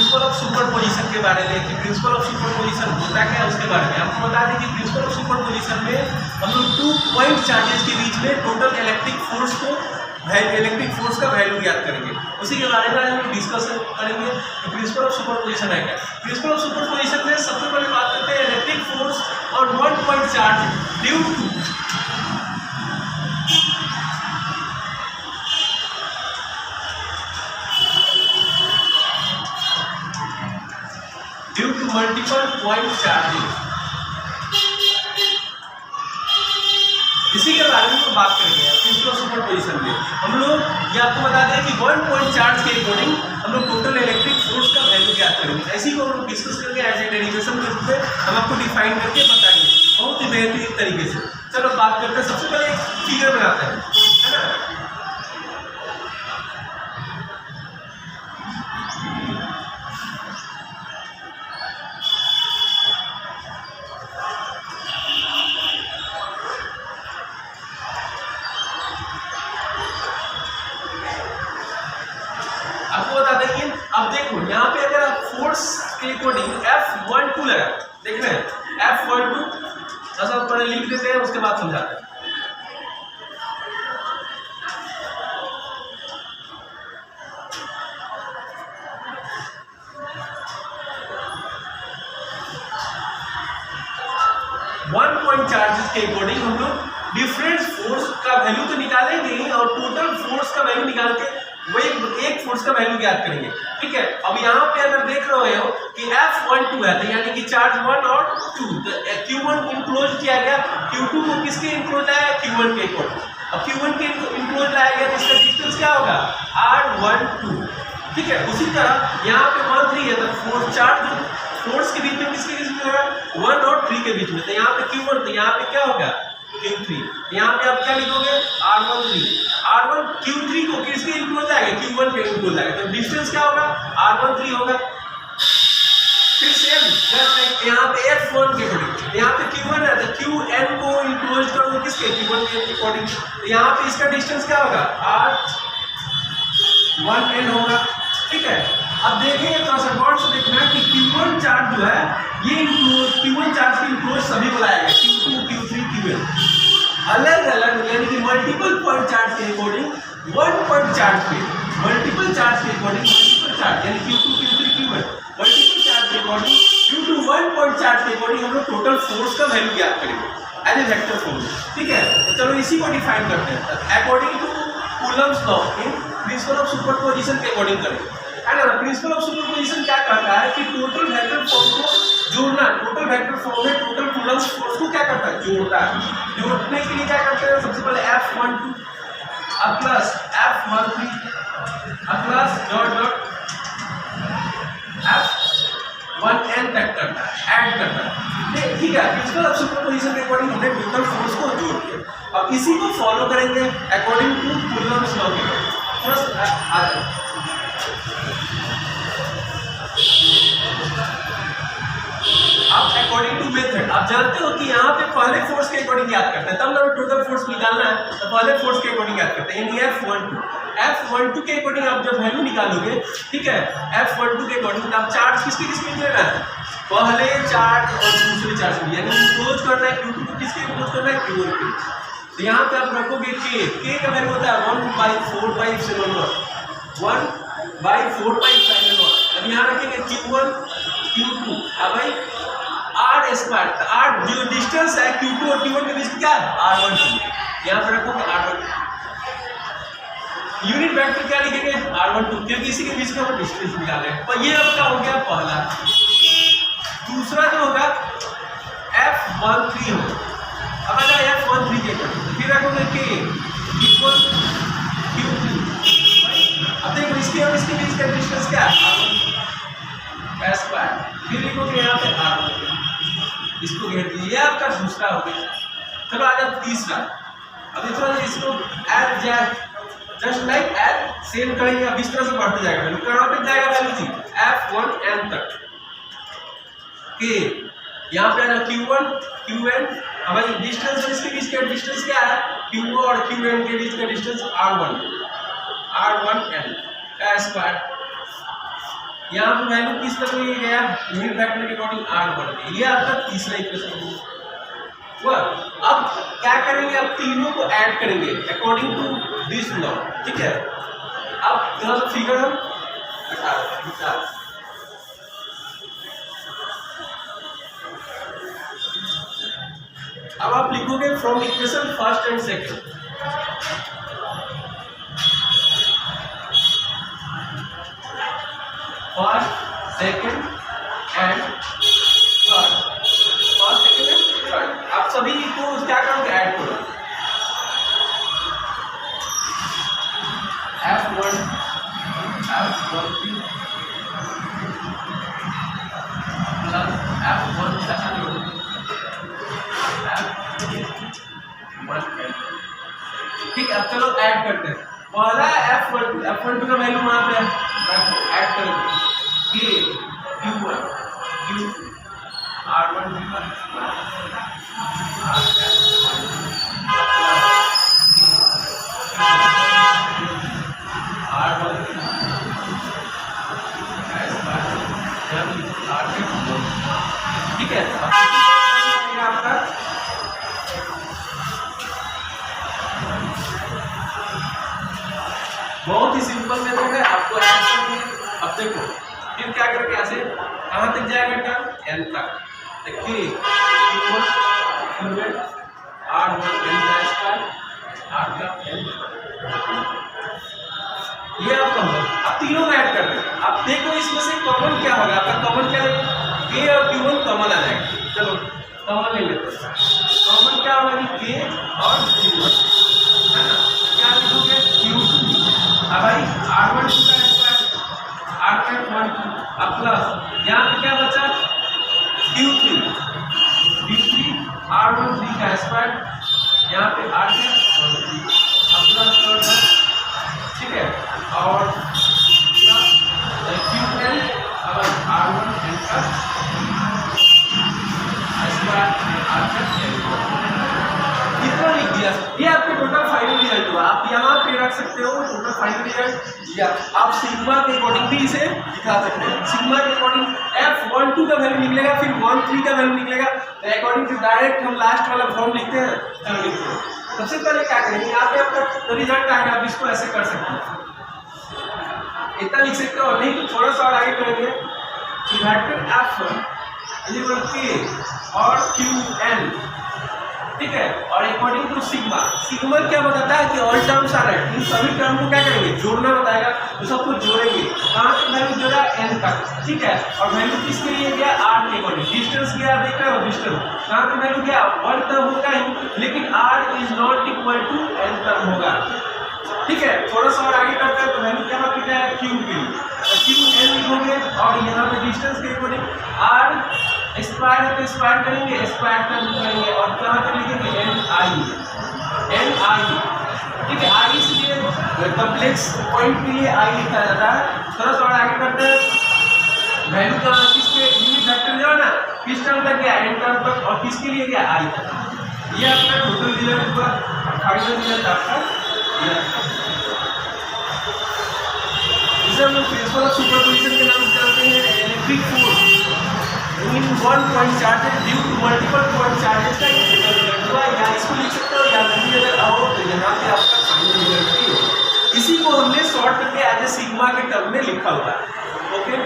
Principal of superposition के बारे में कि प्रिंसिपल ऑफ सुपरपोजिशन होता क्या है उसके बारे में आपको बता दें कि प्रिंसिपल ऑफ सुपरपोजिशन में हम लोग 2 पॉइंट चार्जेस के बीच में टोटल इलेक्ट्रिक फोर्स का वैल्यू ज्ञात करेंगे। उसी के बारे में हम डिस्कस करेंगे कि प्रिंसिपल ऑफ सुपरपोजिशन है क्या। प्रिंसिपल ऑफ सुपरपोजिशन में सबसे पहले बात करते हैं इलेक्ट्रिक फोर्स और 1 point charge due to multiple point charging. इसी के बारे में बात करेंगे प्रिंसिपल ऑफ सुपरपोजिशन में। हम लोग ये आपको बता दें कि 1 पॉइंट चार्ज के अकॉर्डिंग हम लोग टोटल इलेक्ट्रिक फोर्स का वैल्यू ज्ञात करेंगे। ऐसी को हम लोग डिस्कस करके एज ए डेरिवेशन के रूप में हम आपको डिफाइन करके बताएंगे बहुत ही बेहतरीन तरीके से। चलो बात करते हैं, सबसे पहले एक फिगर बनाते हैं, है ना। अब देखो यहाँ पे अगर आप फोर्स के अकॉर्डिंग F12 लगा देख रहे हैं F12 बस आप पहले लिख देते हैं उसके बाद समझाते हैं। वन पॉइंट चार्जेस के अकॉर्डिंग हम लोग डिफरेंट फोर्स का वैल्यू तो निकालेंगे और टोटल फोर्स का वैल्यू निकाल के वही एक फोर्स का वैल्यू ज्ञात करेंगे। ठीक है, अब यहाँ पे अगर देख रहे हो कि F12 है तो यानी कि चार्ज 1 और 2, तो Q1 इंक्लोज किया गया, Q2 को किसके इंक्लोज लाया, Q1 के अकॉर्डिंग। अब Q1 के इंक्लोज लाया गया तो इसका डिस्टेंस क्या होगा, R12। ठीक है, उसी तरह यहाँ पे 1 3 है तो फोर्स के बीच में किसके बीच में होगा, 1 और 3 के बीच में। तो यहाँ पे Q1 तो यहाँ पे क्या होगा Q3। यहाँ पे आप क्या लिखोगे R13 Q3 को किसके इंक्लोज आएगा, Q1 के इंक्लोज आएगा, तो डिस्टेंस क्या होगा R13 होगा। फिर सेम जस्ट यहाँ पे F1 के अकॉर्डिंग, यहाँ पे Q1 है तो Qn को इंक्लोज करोगे किसके, Q1 के अकॉर्डिंग, तो यहाँ पे इसका डिस्टेंस क्या होगा R1n होगा। ठीक है, अब देखेंगे थोड़ा सा गौर से देखना कि Q1 चार्ज जो है ये Q1 चार्ज के इंक्लोज सभी बुलाएगा, Q2 Q3 Qn अलग अलग यानी कि मल्टीपल पॉइंट चार्ज के अकॉर्डिंग 1 पॉइंट चार्ज पे मल्टीपल चार्ज के अकॉर्डिंग मल्टीपल चार्ज यानी Q2 Q3 Qn multiple charge के अकॉर्डिंग Q2 1 पॉइंट चार्ज के अकॉर्डिंग हम लोग टोटल फोर्स का वैल्यू ज्ञात करेंगे एज ए वेक्टर फॉर्म में। ठीक है, तो चलो इसी को डिफाइन करते हैं according to Coulomb's law in principle of superposition के अकॉर्डिंग करेंगे, है ना। प्रिंसिपल ऑफ सुपरपोजिशन क्या कहता है कि टोटल वेक्टर फॉर्म को जोड़ना, टोटल वेक्टर फॉर्म में टोटल कूलम्ब्स फोर्स को क्या करता है, जोड़ता है। जोड़ने के लिए क्या करते हैं, सबसे पहले F12 अब प्लस F13 अब प्लस डॉट डॉट F1n तक करता है, ऐड करता है। ठीक है, प्रिंसिपल ऑफ सुपरपोजिशन के अकॉर्डिंग हमने टोटल फोर्स को जोड़ दिया। अब इसी को फॉलो करेंगे अकॉर्डिंग टू कूलम्ब्स लॉ के। फर्स्ट अब अकॉर्डिंग टू मेथड आप जानते हो कि यहाँ पे पहले फोर्स के अकॉर्डिंग याद करते हैं, तब ना टोटल फोर्स निकालना है तो पहले फोर्स के अकॉर्डिंग याद करते हैं, यानी F12 के अकॉर्डिंग आप जब वैल्यू निकालोगे, ठीक है, F12 के अकॉर्डिंग आप चार्ज किसके किसके लेना है, पहले चार्ज और दूसरे चार्ज को, यानी इंक्लोज करना है Q2 को किसके इंक्लोज करना है, Q1 के। तो यहाँ पे आप रखोगे K का वैल्यू होता है 1/4πε0 1/4πε0। अब यहाँ रखेंगे Q1 Q2, अब भाई R स्क्वायर, R जो डिस्टेंस है Q2 और Q1 के बीच क्या है R12, यहाँ पर रखोगे R12। यूनिट वेक्टर क्या लिखेंगे R12 क्योंकि इसी के बीच का हम डिस्टेंस निकाल रहे हैं। तो ये आपका हो गया पहला। दूसरा जो होगा F13 होगा, अब अगर F13 के फिर रखोगे Q1 Q2, अब देखो इसके और इसके बीच का डिस्टेंस क्या है R1 स्क्वायर, फिर लिखोगे यहाँ पे R1, इसको घेर दीजिए, ये आपका दूसरा हो गया। चलो आ जाओ तीसरा। अब इस तरह से इसको एड जाए जस्ट लाइक एड सेम करेंगे, अब इस तरह से बढ़ते जाएगा वैल्यू, कहाँ तक जाएगा वैल्यू जी F1n तक के, यहाँ पे आना Q1 Qn, हमारी डिस्टेंस और इसके बीच का डिस्टेंस क्या है, Q और Qn के बीच का डिस्टेंस R1n का स्क्वायर यहाँ पे वैल्यू किस तक ले गया, यूनिट वेक्टर के अकॉर्डिंग आर बढ़ गया। ये आपका तीसरा इक्वेशन हुआ। अब क्या करेंगे, अब तीनों को ऐड करेंगे अकॉर्डिंग टू दिस लॉ, ठीक है। अब थोड़ा सा फिगर हम बता अब आप लिखोगे from equation first and second. First second and third, first second and third, आप सभी को क्या करोगे, ऐड करो। F1 प्लस F1 ऐसा लिखो, F1, ठीक है। अब चलो ऐड करते हैं। पहला F1 का वैल्यू वहां पे ऐड करेंगे, K Q1 Q2 R1 R1 ठीक है। आपका बहुत ही सिंपल मेथड है, आपको ऐड करना है। अब देखो फिर क्या करोगे, ऐसे कहाँ तक जाएगा टर्म, n तक, देखिए Q1 R1 n का स्क्वायर R का n, ये आपका होगा। अब तीनों को ऐड कर दो। अब देखो इसमें से कॉमन क्या होगा, आपका कॉमन क्या है, K और Q1 कॉमन आ जाएगा। चलो कॉमन ले लेते हैं। कॉमन क्या होगा कि K और Q1 है ना, क्या लिखोगे Q2, अब भाई R1 का स्क्वायर R1 अब प्लस यहाँ पे क्या बचा Q3 R1 का स्क्वायर, यहाँ पे R1 अब प्लस, ठीक है, और Qn अब R1 का स्क्वायर कितना लिख दिया, ये आपके टोटल फाइनल रिजल्ट हुआ। आप यहाँ पे रख सकते हो टोटल फाइनल रिजल्ट, या आप सिग्मा के अकॉर्डिंग भी इसे दिखा सकते हैं। सिग्मा के अकॉर्डिंग F12 का वैल्यू निकलेगा, फिर 13 का वैल्यू निकलेगा, तो अकॉर्डिंग टू डायरेक्ट हम लास्ट वाला फॉर्म लिखते हैं। चलो लिखते हैं। सबसे पहले क्या करेंगे, यहाँ पे आपका रिजल्ट आएगा, आप इसको ऐसे कर सकते हैं, इतना लिख सकते हो, नहीं तो थोड़ा सा और आगे करेंगे कि वेक्टर F1 इक्वल K और Qn, ठीक है, और अकॉर्डिंग टू सिग्मा। सिग्मा क्या बताता है कि ऑल टर्म्स आर राइट, इन सभी टर्म को क्या करेंगे, जोड़ना बताएगा, तो सबको जोड़ेंगे। कहाँ तक वैल्यू जोड़ा, n तक, ठीक है, और वैल्यू किसके लिए गया, r के अकॉर्डिंग। डिस्टेंस गया, देख रहे हो डिस्टेंस, कहाँ तक वैल्यू गया, 1 टर्म होगा ही, लेकिन r is not equal to n term होगा, ठीक है। थोड़ा सा और आगे करते हैं, तो वैल्यू क्या होता है, q के लिए Qn लिखोगे, और यहाँ पे डिस्टेंस के अकॉर्डिंग r स्क्वायर है तो स्क्वायर करेंगे, स्क्वायर टर्म करेंगे, और कहाँ तक लिखेंगे, n i, ठीक है। i इसलिए कॉम्प्लेक्स पॉइंट के लिए i लिखा जाता है। थोड़ा सा और आगे करते हैं, वैल्यू का किसके यूनिट वेक्टर जो है ना, किस टर्म तक गया, n टर्म तक, और किसके लिए गया, i तक। ये आपका टोटल रिजल्ट हुआ, फाइनल रिजल्ट आपका ये। इसे हम लोग प्रिंसिपल ऑफ सुपरपोजिशन के नाम से जानते हैं। Electric force in one point charges due to multiple point charges का रिजल्ट हुआ, या इसको लिख सकते हो, या नहीं अगर आओ तो यहाँ पे आपका फाइनल रिजल्ट ही हो। इसी को हमने शॉर्ट करके एज ए सिग्मा के टर्म में लिखा हुआ है, ओके।